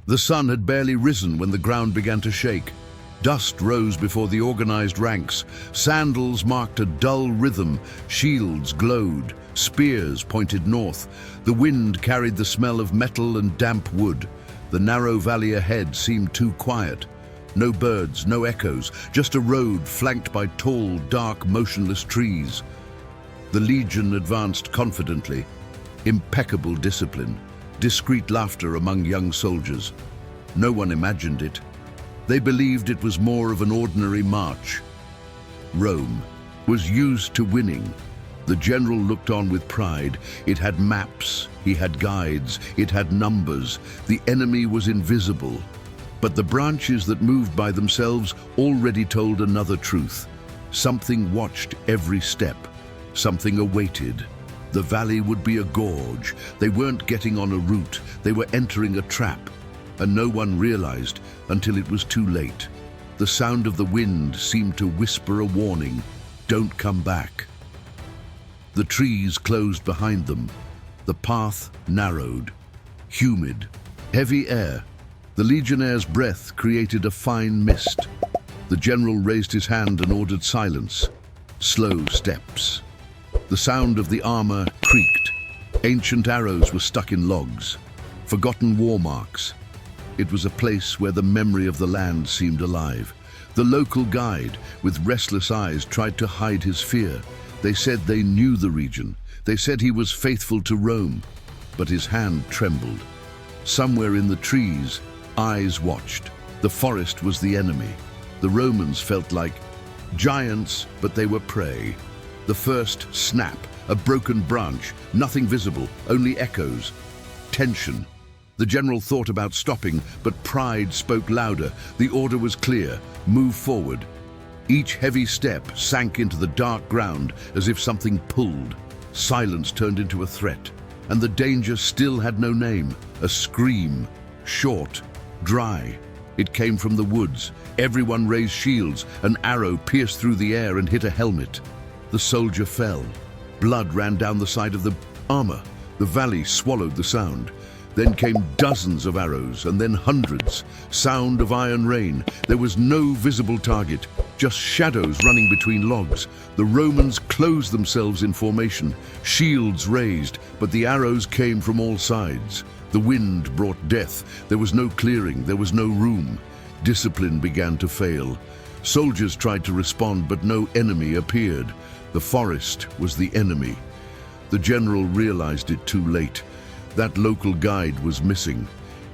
The sun had barely risen when the ground began to shake. Dust rose before the organized ranks. Sandals marked a dull rhythm. Shields glowed. Spears pointed north. The wind carried the smell of metal and damp wood. The narrow valley ahead seemed too quiet. No birds, no echoes, just a road flanked by tall, dark, motionless trees. The Legion advanced confidently. Impeccable discipline. Discreet laughter among young soldiers. No one imagined it. They believed it was more of an ordinary march. Rome was used to winning. The general looked on with pride. It had maps, he had guides, it had numbers. The enemy was invisible. But the branches that moved by themselves already told another truth. Something watched every step. Something awaited. The valley would be a gorge. They weren't getting on a route. They were entering a trap. And no one realized until it was too late. The sound of the wind seemed to whisper a warning. Don't come back. The trees closed behind them. The path narrowed. Humid. Heavy air. The Legionnaire's breath created a fine mist. The general raised his hand and ordered silence. Slow steps. The sound of the armor creaked. Ancient arrows were stuck in logs. Forgotten war marks. It was a place where the memory of the land seemed alive. The local guide, with restless eyes, tried to hide his fear. They said they knew the region. They said he was faithful to Rome. But his hand trembled. Somewhere in the trees, eyes watched. The forest was the enemy. The Romans felt like giants, but they were prey. The first snap, a broken branch, nothing visible, only echoes. Tension. The general thought about stopping, but pride spoke louder. The order was clear: move forward. Each heavy step sank into the dark ground as if something pulled. Silence turned into a threat, and the danger still had no name. A scream, short, dry. It came from the woods. Everyone raised shields. An arrow pierced through the air and hit a helmet. The soldier fell. Blood ran down the side of the armor. The valley swallowed the sound. Then came dozens of arrows, and then hundreds. Sound of iron rain. There was no visible target, just shadows running between logs. The Romans closed themselves in formation, shields raised, but the arrows came from all sides. The wind brought death. There was no clearing, there was no room. Discipline began to fail. Soldiers tried to respond, but no enemy appeared. The forest was the enemy. The general realized it too late. That local guide was missing.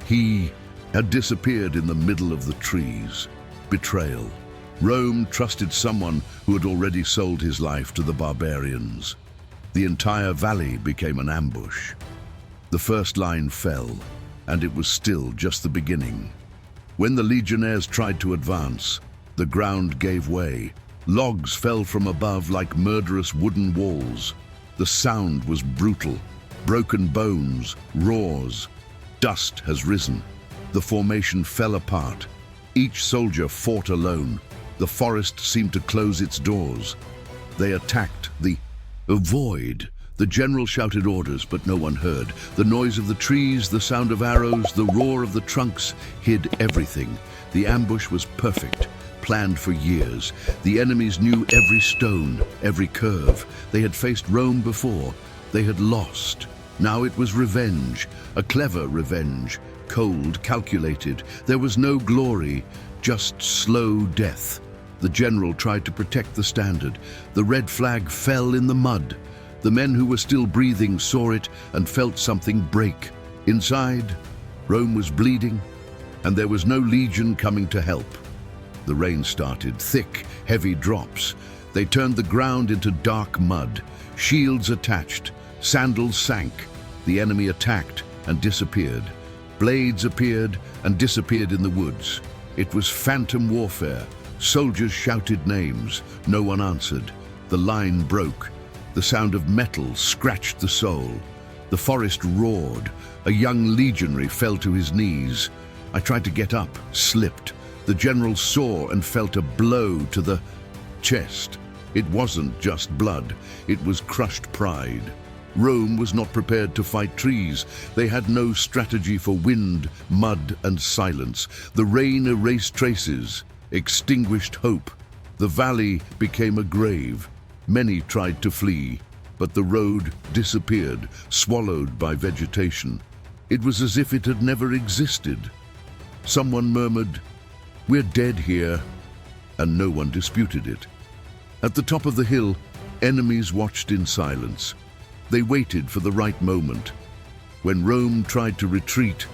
He had disappeared in the middle of the trees. Betrayal. Rome trusted someone who had already sold his life to the barbarians. The entire valley became an ambush. The first line fell, and it was still just the beginning. When the legionnaires tried to advance, the ground gave way. Logs fell from above like murderous wooden walls. The sound was brutal. Broken bones, roars. Dust has risen. The formation fell apart. Each soldier fought alone. The forest seemed to close its doors. They attacked the void. The general shouted orders, but no one heard. The noise of the trees, the sound of arrows, the roar of the trunks hid everything. The ambush was perfect, planned for years. The enemies knew every stone, every curve. They had faced Rome before. They had lost. Now it was revenge, a clever revenge, cold, calculated. There was no glory, just slow death. The general tried to protect the standard. The red flag fell in the mud. The men who were still breathing saw it and felt something break. Inside, Rome was bleeding, and there was no legion coming to help. The rain started, thick, heavy drops. They turned the ground into dark mud. Shields attached. Sandals sank. The enemy attacked and disappeared. Blades appeared and disappeared in the woods. It was phantom warfare. Soldiers shouted names. No one answered. The line broke. The sound of metal scratched the soul. The forest roared. A young legionary fell to his knees. I tried to get up, slipped. The general saw and felt a blow to the chest. It wasn't just blood. It was crushed pride. Rome was not prepared to fight trees. They had no strategy for wind, mud, and silence. The rain erased traces, extinguished hope. The valley became a grave. Many tried to flee, but the road disappeared, swallowed by vegetation. It was as if it had never existed. Someone murmured, "We're dead here," and no one disputed it. At the top of the hill, enemies watched in silence. They waited for the right moment. When Rome tried to retreat,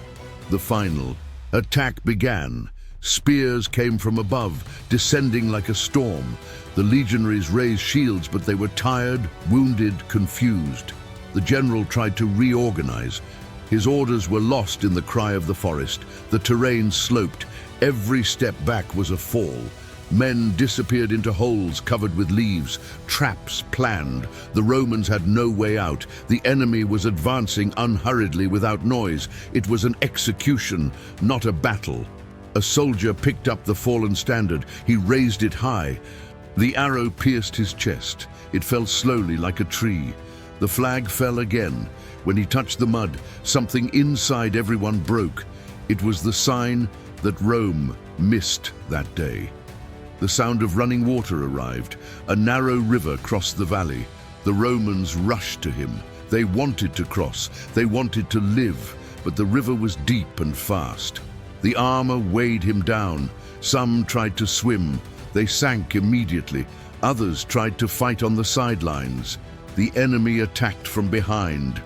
the final attack began. Spears came from above, descending like a storm. The legionaries raised shields, but they were tired, wounded, confused. The general tried to reorganize. His orders were lost in the cry of the forest. The terrain sloped. Every step back was a fall. Men disappeared into holes covered with leaves. Traps planned. The Romans had no way out. The enemy was advancing unhurriedly without noise. It was an execution, not a battle. A soldier picked up the fallen standard. He raised it high. The arrow pierced his chest. It fell slowly like a tree. The flag fell again. When he touched the mud, something inside everyone broke. It was the sign that Rome missed that day. The sound of running water arrived. A narrow river crossed the valley. The Romans rushed to him. They wanted to cross. They wanted to live, but the river was deep and fast. The armor weighed him down. Some tried to swim. They sank immediately. Others tried to fight on the sidelines. The enemy attacked from behind.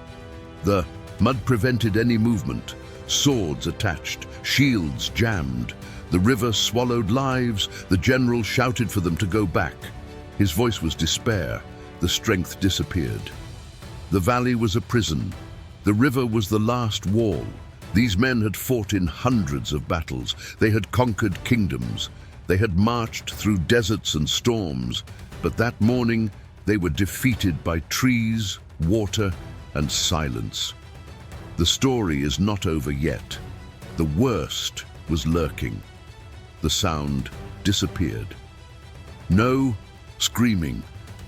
The mud prevented any movement. Swords attached, shields jammed. The river swallowed lives. The general shouted for them to go back. His voice was despair. The strength disappeared. The valley was a prison. The river was the last wall. These men had fought in hundreds of battles. They had conquered kingdoms. They had marched through deserts and storms. But that morning, they were defeated by trees, water, and silence. The story is not over yet. The worst was lurking. The sound disappeared. No screaming,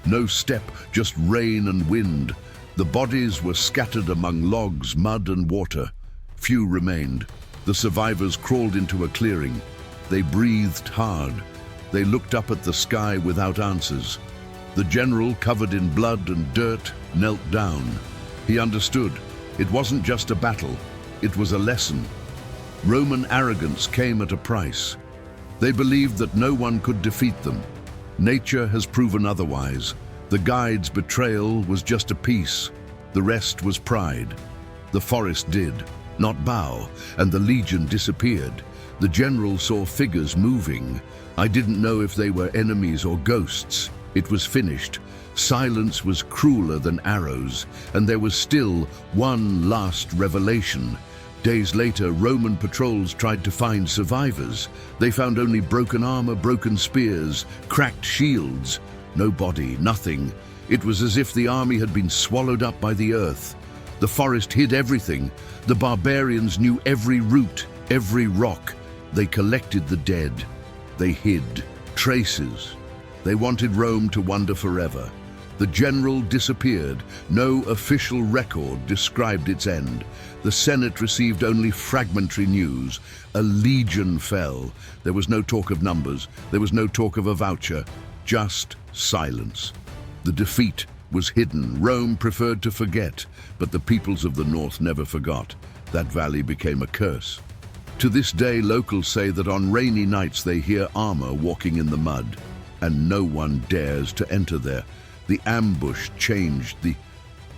no step, just rain and wind. The bodies were scattered among logs, mud, and water. Few remained. The survivors crawled into a clearing. They breathed hard. They looked up at the sky without answers. The general, covered in blood and dirt, knelt down. He understood. It wasn't just a battle. It was a lesson. Roman arrogance came at a price. They believed that no one could defeat them. Nature has proven otherwise. The guide's betrayal was just a piece. The rest was pride. The forest did not bow, and the legion disappeared. The general saw figures moving. I didn't know if they were enemies or ghosts. It was finished. Silence was crueler than arrows, and there was still one last revelation. Days later, Roman patrols tried to find survivors. They found only broken armor, broken spears, cracked shields. No body, nothing. It was as if the army had been swallowed up by the earth. The forest hid everything. The barbarians knew every root, every rock. They collected the dead. They hid traces. They wanted Rome to wander forever. The general disappeared. No official record described its end. The Senate received only fragmentary news. A legion fell. There was no talk of numbers. There was no talk of a voucher. Just silence. The defeat was hidden. Rome preferred to forget, but the peoples of the north never forgot. That valley became a curse. To this day, locals say that on rainy nights they hear armor walking in the mud, and no one dares to enter there. The ambush changed the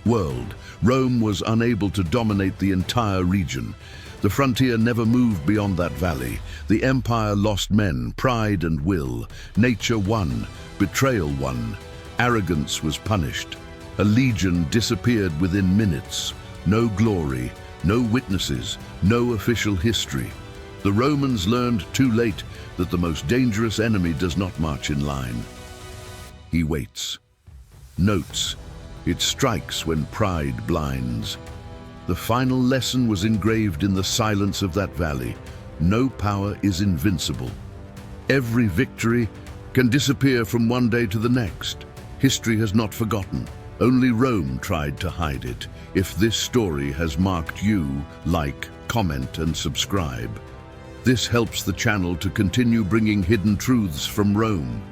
world. Rome was unable to dominate the entire region. The frontier never moved beyond that valley. The empire lost men, pride and will. Nature won, betrayal won. Arrogance was punished. A legion disappeared within minutes. No glory, no witnesses, no official history. The Romans learned too late that the most dangerous enemy does not march in line. He waits. Notes. It strikes when pride blinds. The final lesson was engraved in the silence of that valley. No power is invincible. Every victory can disappear from one day to the next. History has not forgotten. Only Rome tried to hide it. If this story has marked you, like, comment, and subscribe. This helps the channel to continue bringing hidden truths from Rome.